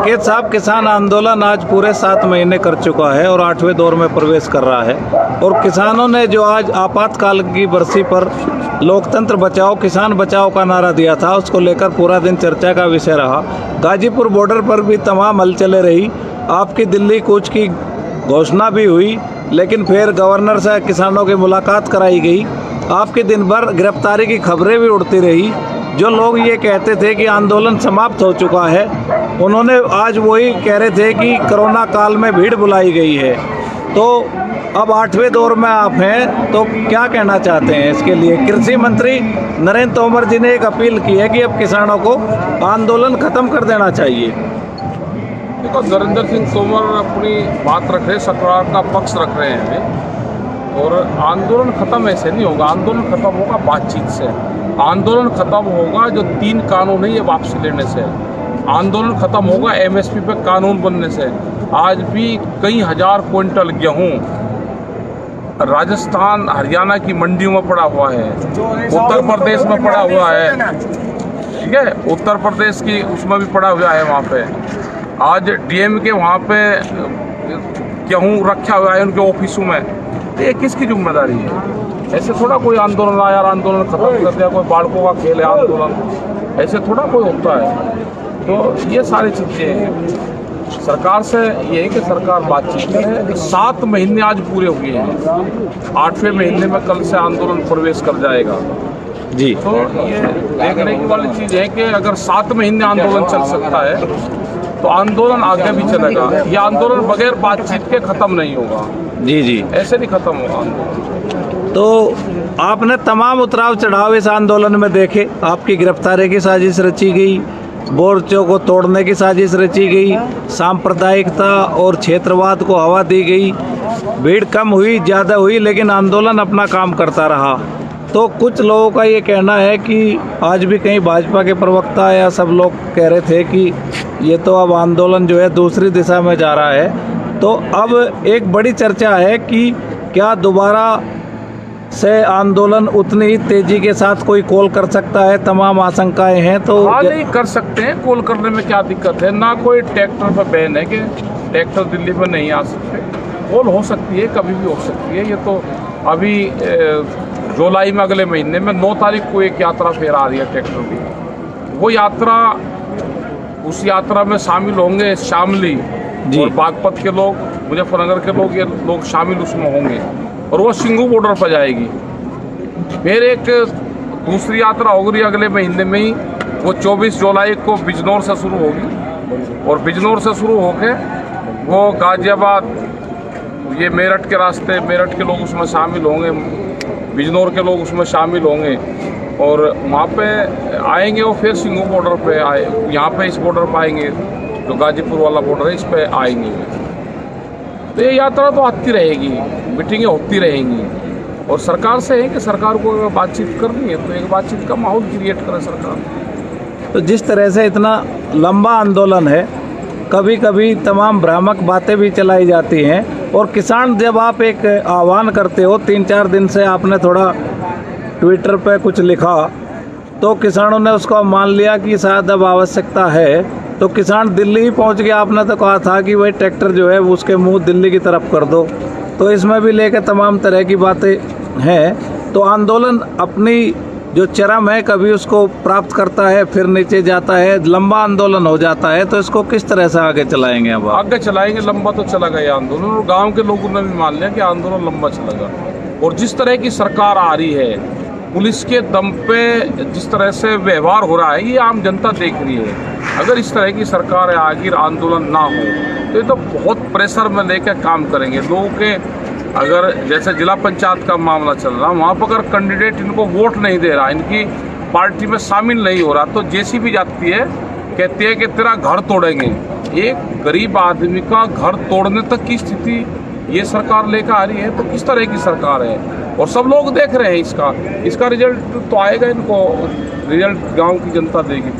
संकेत साहब, किसान आंदोलन आज पूरे 7 महीने कर चुका है और 8वें दौर में प्रवेश कर रहा है। और किसानों ने जो आज आपातकाल की बरसी पर लोकतंत्र बचाओ किसान बचाओ का नारा दिया था, उसको लेकर पूरा दिन चर्चा का विषय रहा। गाजीपुर बॉर्डर पर भी तमाम हलचलें रही। आपकी दिल्ली कूच की घोषणा भी हुई, लेकिन फिर गवर्नर से किसानों की मुलाकात कराई गई। आपकी दिन भर गिरफ्तारी की खबरें भी उड़ती रही। जो लोग ये कहते थे कि आंदोलन समाप्त हो चुका है, उन्होंने आज वही कह रहे थे कि कोरोना काल में भीड़ बुलाई गई है। तो अब 8वें दौर में आप हैं, तो क्या कहना चाहते हैं इसके लिए? कृषि मंत्री नरेंद्र तोमर जी ने एक अपील की है कि अब किसानों को आंदोलन खत्म कर देना चाहिए। देखो, नरेंद्र सिंह तोमर अपनी बात रख रहे, सरकार का पक्ष रख रहे हैं, और आंदोलन खत्म ऐसे नहीं होगा। आंदोलन खत्म होगा बातचीत से। आंदोलन खत्म होगा जो 3 कानून है ये वापसी लेने से। आंदोलन खत्म होगा MSP पे कानून बनने से। आज भी कई हजार क्विंटल गेहूं राजस्थान हरियाणा की मंडियों में पड़ा हुआ है, उत्तर प्रदेश में पड़ा हुआ है, ठीक है, उत्तर प्रदेश की उसमें भी पड़ा हुआ है। वहाँ पे आज DM के वहाँ पे गेहूं रखा हुआ है उनके ऑफिसों में। तो ये किसकी जिम्मेदारी है? ऐसे थोड़ा कोई आंदोलन आया, आंदोलन खत्म कर दिया, कोई बालकों का खेल है आंदोलन, ऐसे थोड़ा कोई होता है। तो ये सारी चीज़ें हैं। सरकार से ये है कि सरकार बातचीत करे। 7 महीने आज पूरे हुए हैं, 8वें महीने में कल से आंदोलन प्रवेश कर जाएगा जी। तो ये देखने की वाली चीज़ है कि अगर 7 महीने आंदोलन चल सकता है तो आंदोलन आगे भी चलेगा। ये आंदोलन बगैर बातचीत के खत्म नहीं होगा। जी जी, ऐसे नहीं खत्म होगा आंदोलन। तो आपने तमाम उतराव चढ़ाव इस आंदोलन में देखे। आपकी गिरफ्तारी की साजिश रची गई, मोर्चों को तोड़ने की साजिश रची गई, सांप्रदायिकता और क्षेत्रवाद को हवा दी गई। भीड़ कम हुई ज़्यादा हुई, लेकिन आंदोलन अपना काम करता रहा। तो कुछ लोगों का ये कहना है कि आज भी कहीं भाजपा के प्रवक्ता या सब लोग कह रहे थे कि ये तो अब आंदोलन जो है दूसरी दिशा में जा रहा है। तो अब एक बड़ी चर्चा है कि क्या दोबारा से आंदोलन उतनी ही तेजी के साथ कोई कॉल कर सकता है? तमाम आशंकाएं हैं। तो हाँ, नहीं कर सकते हैं, कॉल करने में क्या दिक्कत है? ना कोई ट्रैक्टर पर बैन है कि ट्रैक्टर दिल्ली में नहीं आ सकते। कॉल हो सकती है, कभी भी हो सकती है। ये तो अभी जुलाई में अगले महीने में 9 तारीख को एक यात्रा फिर आ रही है ट्रैक्टर की। वो यात्रा, उस यात्रा में शामिल होंगे शामली और बागपत के लोग, मुजफ्फरनगर के लोग, ये लोग शामिल उसमें होंगे और वो सिंघू बॉर्डर पर जाएगी। फिर एक दूसरी यात्रा होगी अगले महीने में ही, वो 24 जुलाई को बिजनौर से शुरू होगी और बिजनौर से शुरू होकर वो गाजियाबाद, ये मेरठ के रास्ते, मेरठ के लोग उसमें शामिल होंगे, बिजनौर के लोग उसमें शामिल होंगे और वहाँ पे आएंगे। और फिर सिंघू बॉर्डर पे आए, यहाँ पे इस बॉर्डर पर आएंगे जो गाजीपुर वाला बॉर्डर है, इस पे आएंगे। तो ये यात्रा तो आती रहेगी, मीटिंगें होती रहेंगी और सरकार से है कि सरकार को अगर बातचीत करनी है तो एक बातचीत का माहौल क्रिएट करे सरकार। तो जिस तरह से इतना लंबा आंदोलन है, कभी कभी तमाम भ्रामक बातें भी चलाई जाती हैं और किसान, जब आप एक आह्वान करते हो, 3-4 दिन से आपने थोड़ा ट्विटर पे कुछ लिखा तो किसानों ने उसको मान लिया कि शायद अब आवश्यकता है, तो किसान दिल्ली ही पहुंच गया। आपने तो कहा था कि भाई ट्रैक्टर जो है उसके मुंह दिल्ली की तरफ कर दो। तो इसमें भी लेकर तमाम तरह की बातें हैं। तो आंदोलन अपनी जो चरम है, कभी उसको प्राप्त करता है, फिर नीचे जाता है, लंबा आंदोलन हो जाता है। तो इसको किस तरह से आगे चलाएंगे? अब आगे चलाएंगे, लंबा तो चला गया आंदोलन और गाँव के लोगों ने भी मान लिया कि आंदोलन लंबा चलेगा। और जिस तरह की सरकार आ रही है, पुलिस के दम पे जिस तरह से व्यवहार हो रहा है, ये आम जनता देख रही है। अगर इस तरह की सरकार आगे आंदोलन ना हो तो ये तो बहुत प्रेशर में लेकर काम करेंगे लोगों के। अगर जैसे जिला पंचायत का मामला चल रहा, वहाँ पर अगर कैंडिडेट इनको वोट नहीं दे रहा, इनकी पार्टी में शामिल नहीं हो रहा, तो JCB जाती है, कहती है कि तेरा घर तोड़ेंगे। एक गरीब आदमी का घर तोड़ने तक की स्थिति ये सरकार लेकर आ रही है। तो किस तरह की सरकार है? और सब लोग देख रहे हैं इसका रिजल्ट तो आएगा, इनको रिजल्ट गांव की जनता देगी।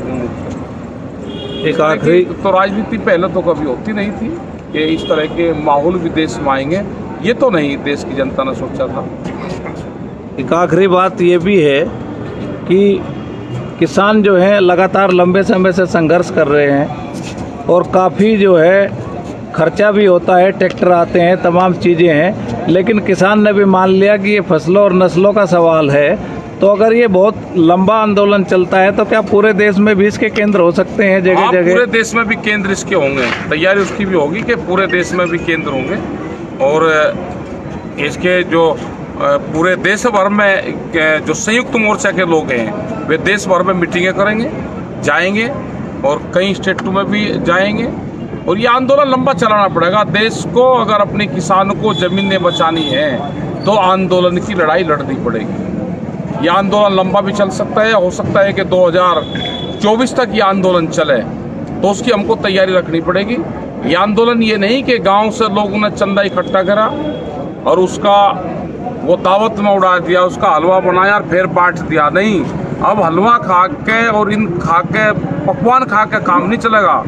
एक आखिरी, तो राजनीति पहले तो कभी होती नहीं थी कि इस तरह के माहौल भी देश में आएंगे, ये तो नहीं देश की जनता ने सोचा था। एक आखिरी बात ये भी है कि किसान जो हैं लगातार लंबे समय से संघर्ष कर रहे हैं और काफ़ी जो है खर्चा भी होता है, ट्रैक्टर आते हैं, तमाम चीज़ें हैं। लेकिन किसान ने भी मान लिया कि ये फसलों और नस्लों का सवाल है। तो अगर ये बहुत लंबा आंदोलन चलता है तो क्या पूरे देश में भी इसके केंद्र हो सकते हैं जगह हाँ, जगह? पूरे देश में भी केंद्र इसके होंगे। तैयारी उसकी भी होगी कि पूरे देश में भी केंद्र होंगे और इसके जो पूरे देश भर में जो संयुक्त मोर्चा के लोग हैं वे देश भर में मीटिंगें करेंगे, जाएंगे और कई स्टेटों में भी जाएंगे और ये आंदोलन लंबा चलाना पड़ेगा। देश को अगर अपने किसानों को ज़मीनें बचानी है तो आंदोलन की लड़ाई लड़नी पड़ेगी। ये आंदोलन लंबा भी चल सकता है, हो सकता है कि 2024 तक ये आंदोलन चले, तो उसकी हमको तैयारी रखनी पड़ेगी। ये आंदोलन ये नहीं कि गांव से लोगों ने चंदा इकट्ठा करा और उसका वो दावत में उड़ा दिया, उसका हलवा बनाया और फिर बांट दिया। नहीं, अब हलवा खा के और इन खा के पकवान खा के काम नहीं चलेगा।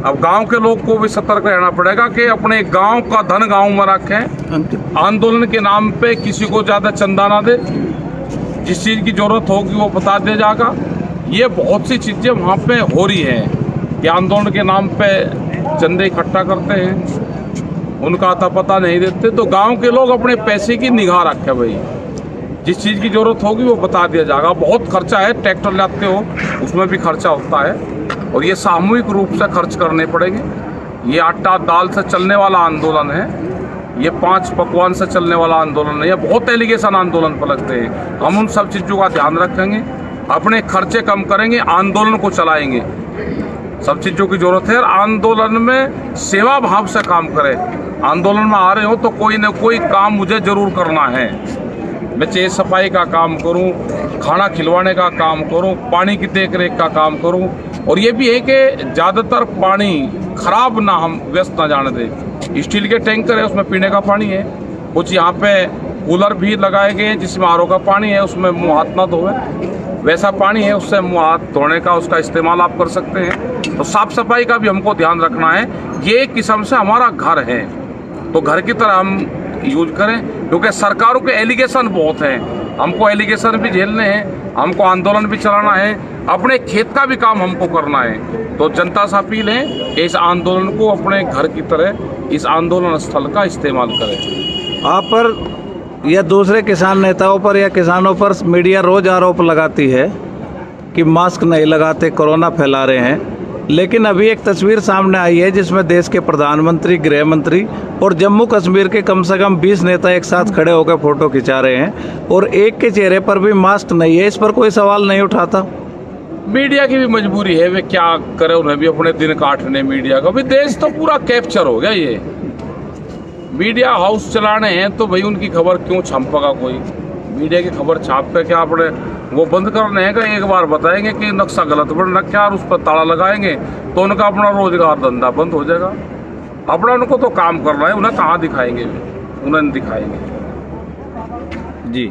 अब गांव के लोग को भी सतर्क रहना पड़ेगा कि अपने गांव का धन गांव में रखें, आंदोलन के नाम पे किसी को ज़्यादा चंदा ना दे, जिस चीज़ की ज़रूरत होगी वो बता दिया जाएगा। ये बहुत सी चीज़ें वहाँ पे हो रही हैं कि आंदोलन के नाम पे चंदे इकट्ठा करते हैं, उनका अता पता नहीं देते। तो गांव के लोग अपने पैसे की निगाह रखें भाई, जिस चीज़ की ज़रूरत होगी वो बता दिया जाएगा। बहुत खर्चा है, ट्रैक्टर लाते हो उसमें भी खर्चा होता है और ये सामूहिक रूप से खर्च करने पड़ेंगे। ये आटा दाल से चलने वाला आंदोलन है, ये 5 पकवान से चलने वाला आंदोलन है। ये बहुत एलिगेशन आंदोलन पर लगते हैं। हम उन सब चीज़ों का ध्यान रखेंगे, अपने खर्चे कम करेंगे, आंदोलन को चलाएंगे। सब चीज़ों की जरूरत है और आंदोलन में सेवा भाव से काम करें। आंदोलन में आ रहे हो तो कोई न कोई काम मुझे ज़रूर करना है। मैं चाहे सफाई का काम करूं, खाना खिलवाने का काम करूं, पानी की देख रेख का काम करूं। और ये भी है कि ज़्यादातर पानी खराब ना हम व्यस्त ना जाने दें। स्टील के टैंकर है, उसमें पीने का पानी है। कुछ यहाँ पे कूलर भी लगाए गए हैं जिसमें आरओ का पानी है, उसमें मुँह हाथ ना धोए, वैसा पानी है, उससे मुँह हाथ धोने का उसका इस्तेमाल आप कर सकते हैं। तो साफ़ सफाई का भी हमको ध्यान रखना है। ये एक किस्म से हमारा घर है तो घर की तरह हम यूज करें, क्योंकि सरकारों के एलिगेशन बहुत हैं। हमको एलिगेशन भी झेलने हैं, हमको आंदोलन भी चलाना है, अपने खेत का भी काम हमको करना है। तो जनता से अपील है कि इस आंदोलन को अपने घर की तरह इस आंदोलन स्थल का इस्तेमाल करें। आप पर या दूसरे किसान नेताओं पर या किसानों पर मीडिया रोज आरोप लगाती है कि मास्क नहीं लगाते, कोरोना फैला रहे हैं। लेकिन अभी एक तस्वीर सामने आई है जिसमें देश के प्रधानमंत्री, गृह मंत्री और जम्मू कश्मीर के कम से कम 20 नेता एक साथ खड़े होकर फोटो खिंचा रहे हैं और एक के चेहरे पर भी मास्क नहीं है। इस पर कोई सवाल नहीं उठाता? मीडिया की भी मजबूरी है, वे क्या करे, उन्हें भी अपने दिन काटने मीडिया का भी। देश तो पूरा कैप्चर हो गया। ये मीडिया हाउस चलाने हैं तो भाई उनकी खबर क्यों छापेगा कोई? मीडिया की खबर छाप कर क्या अपने वो बंद करने हैं? एक बार बताएंगे कि नक्शा गलत बन रखा है और उस पर ताला लगाएंगे तो उनका अपना रोजगार धंधा बंद हो जाएगा। अपना उनको तो काम करना है, उन्हें कहाँ दिखाएंगे? उन्हें दिखाएंगे। जी।